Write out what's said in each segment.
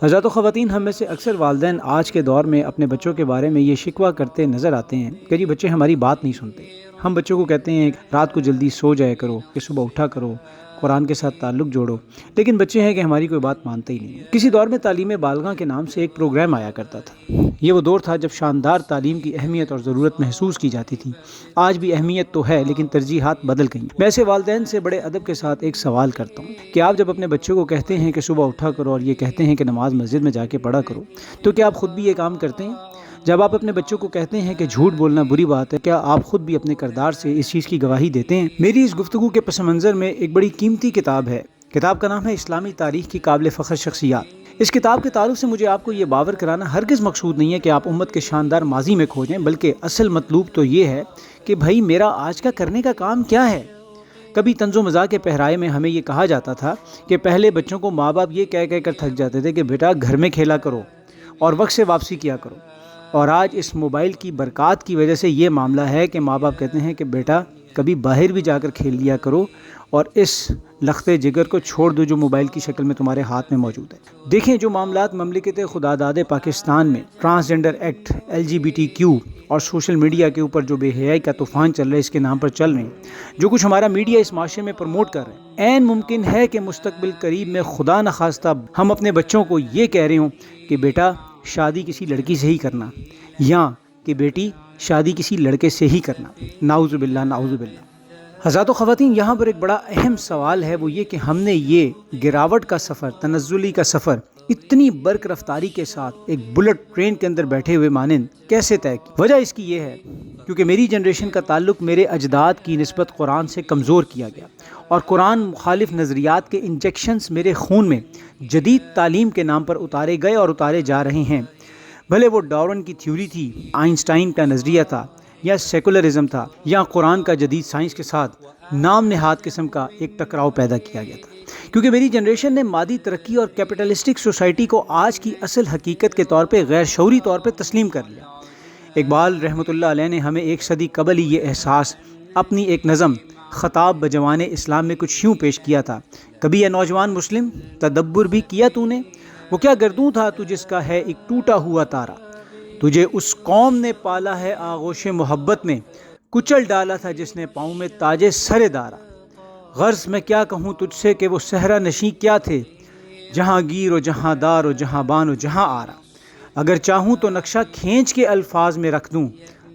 حضرات و خواتین، ہم میں سے اکثر والدین آج کے دور میں اپنے بچوں کے بارے میں یہ شکوہ کرتے نظر آتے ہیں کہ جی بچے ہماری بات نہیں سنتے۔ ہم بچوں کو کہتے ہیں کہ رات کو جلدی سو جایا کرو، کہ صبح اٹھا کرو، قرآن کے ساتھ تعلق جوڑو، لیکن بچے ہیں کہ ہماری کوئی بات مانتے ہی نہیں ہیں۔ کسی دور میں تعلیم بالغاں کے نام سے ایک پروگرام آیا کرتا تھا۔ یہ وہ دور تھا جب شاندار تعلیم کی اہمیت اور ضرورت محسوس کی جاتی تھی۔ آج بھی اہمیت تو ہے، لیکن ترجیحات بدل گئی۔ میں ایسے والدین سے بڑے ادب کے ساتھ ایک سوال کرتا ہوں کہ آپ جب اپنے بچوں کو کہتے ہیں کہ صبح اٹھا کرو اور یہ کہتے ہیں کہ نماز مسجد میں جا کے پڑھا کرو، تو کیا آپ خود بھی یہ کام کرتے ہیں؟ جب آپ اپنے بچوں کو کہتے ہیں کہ جھوٹ بولنا بری بات ہے، کیا آپ خود بھی اپنے کردار سے اس چیز کی گواہی دیتے ہیں؟ میری اس گفتگو کے پس منظر میں ایک بڑی قیمتی کتاب ہے۔ کتاب کا نام ہے اسلامی تاریخ کی قابل فخر شخصیات۔ اس کتاب کے تعلق سے مجھے آپ کو یہ باور کرانا ہرگز مقصود نہیں ہے کہ آپ امت کے شاندار ماضی میں کھوجیں، بلکہ اصل مطلوب تو یہ ہے کہ بھائی میرا آج کا کرنے کا کام کیا ہے۔ کبھی طنز و مزاح کے پہرائے میں ہمیں یہ کہا جاتا تھا کہ پہلے بچوں کو ماں باپ یہ کہہ کر تھک جاتے تھے کہ بیٹا گھر میں کھیلا کرو اور وقت سے واپسی کیا کرو، اور آج اس موبائل کی برکات کی وجہ سے یہ معاملہ ہے کہ ماں باپ کہتے ہیں کہ بیٹا کبھی باہر بھی جا کر کھیل لیا کرو اور اس لختے جگر کو چھوڑ دو جو موبائل کی شکل میں تمہارے ہاتھ میں موجود ہے۔ دیکھیں جو معاملات مملکت خداداد پاکستان میں ٹرانسجنڈر ایکٹ، LGBTQ اور سوشل میڈیا کے اوپر جو بے حیائی کا طوفان چل رہا ہے، اس کے نام پر چل رہے ہیں، جو کچھ ہمارا میڈیا اس معاشرے میں پروموٹ کر رہے ہیں، عین ممکن ہے کہ مستقبل قریب میں خدا نخواستہ ہم اپنے بچوں کو یہ کہہ رہے ہوں کہ بیٹا شادی کسی لڑکی سے ہی کرنا، یا کہ بیٹی شادی کسی لڑکے سے ہی کرنا۔ نعوذ باللہ، نعوذ باللہ۔ حضرات و خواتین، یہاں پر ایک بڑا اہم سوال ہے، وہ یہ کہ ہم نے یہ گراوٹ کا سفر، تنزلی کا سفر اتنی برق رفتاری کے ساتھ ایک بلٹ ٹرین کے اندر بیٹھے ہوئے مانند کیسے طے کی؟ وجہ اس کی یہ ہے کیونکہ میری جنریشن کا تعلق میرے اجداد کی نسبت قرآن سے کمزور کیا گیا، اور قرآن مخالف نظریات کے انجیکشنز میرے خون میں جدید تعلیم کے نام پر اتارے گئے اور اتارے جا رہے ہیں۔ بھلے وہ ڈارون کی تھیوری تھی، آئنسٹائن کا نظریہ تھا، یا سیکولرزم تھا، یا قرآن کا جدید سائنس کے ساتھ نام نہاد قسم کا ایک ٹکراؤ پیدا کیا گیا تھا۔ کیونکہ میری جنریشن نے مادی ترقی اور کیپٹلسٹک سوسائٹی کو آج کی اصل حقیقت کے طور پہ غیر شعوری طور پہ تسلیم کر لیا۔ اقبال رحمۃ اللہ علیہ نے ہمیں ایک صدی قبل ہی یہ احساس اپنی ایک نظم خطاب بجوان اسلام میں کچھ یوں پیش کیا تھا: کبھی اے نوجوان مسلم تدبر بھی کیا تو نے، وہ کیا گردوں تھا تو جس کا ہے ایک ٹوٹا ہوا تارا، تجھے اس قوم نے پالا ہے آغوش محبت میں، کچل ڈالا تھا جس نے پاؤں میں تاج سر دارا۔ غرض میں کیا کہوں تجھ سے کہ وہ صحرا نشیں کیا تھے، جہاں گیر و جہاں دار و جہاں بان و جہاں آرا۔ اگر چاہوں تو نقشہ کھینچ کے الفاظ میں رکھ دوں،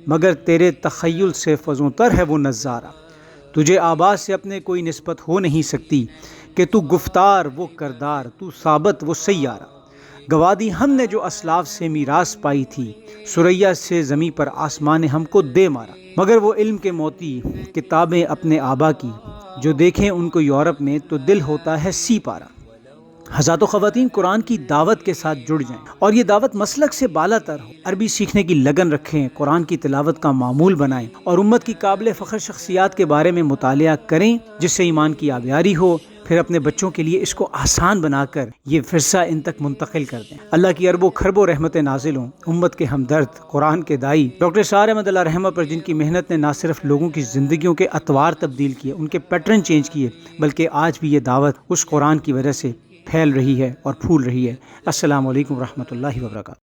مگر تیرے تخیل سے فزوں تر ہے وہ نظارہ۔ تجھے آباد سے اپنے کوئی نسبت ہو نہیں سکتی، کہ تو گفتار وہ کردار، تو ثابت وہ سیارہ۔ گوادی ہم نے جو اسلاف سے میراث پائی تھی، سریا سے زمیں پر آسمان نے ہم کو دے مارا۔ مگر وہ علم کے موتی کتابیں اپنے آبا کی، جو دیکھیں ان کو یورپ میں تو دل ہوتا ہے سی پارا۔ حضرات و خواتین، قرآن کی دعوت کے ساتھ جڑ جائیں اور یہ دعوت مسلک سے بالا تر ہو۔ عربی سیکھنے کی لگن رکھیں، قرآن کی تلاوت کا معمول بنائیں اور امت کی قابل فخر شخصیات کے بارے میں مطالعہ کریں جس سے ایمان کی آبیاری ہو۔ پھر اپنے بچوں کے لیے اس کو آسان بنا کر یہ ورثہ ان تک منتقل کر دیں۔ اللہ کی اربوں کھربوں رحمتیں نازل ہوں امت کے ہمدرد، قرآن کے دائی ڈاکٹر شاہ احمد اللہ رحمہ پر، جن کی محنت نے نہ صرف لوگوں کی زندگیوں کے اطوار تبدیل کیے، ان کے پیٹرن چینج کیے، بلکہ آج بھی یہ دعوت اس قرآن کی وجہ سے پھیل رہی ہے اور پھول رہی ہے۔ السلام علیکم ورحمۃ اللہ وبرکاتہ۔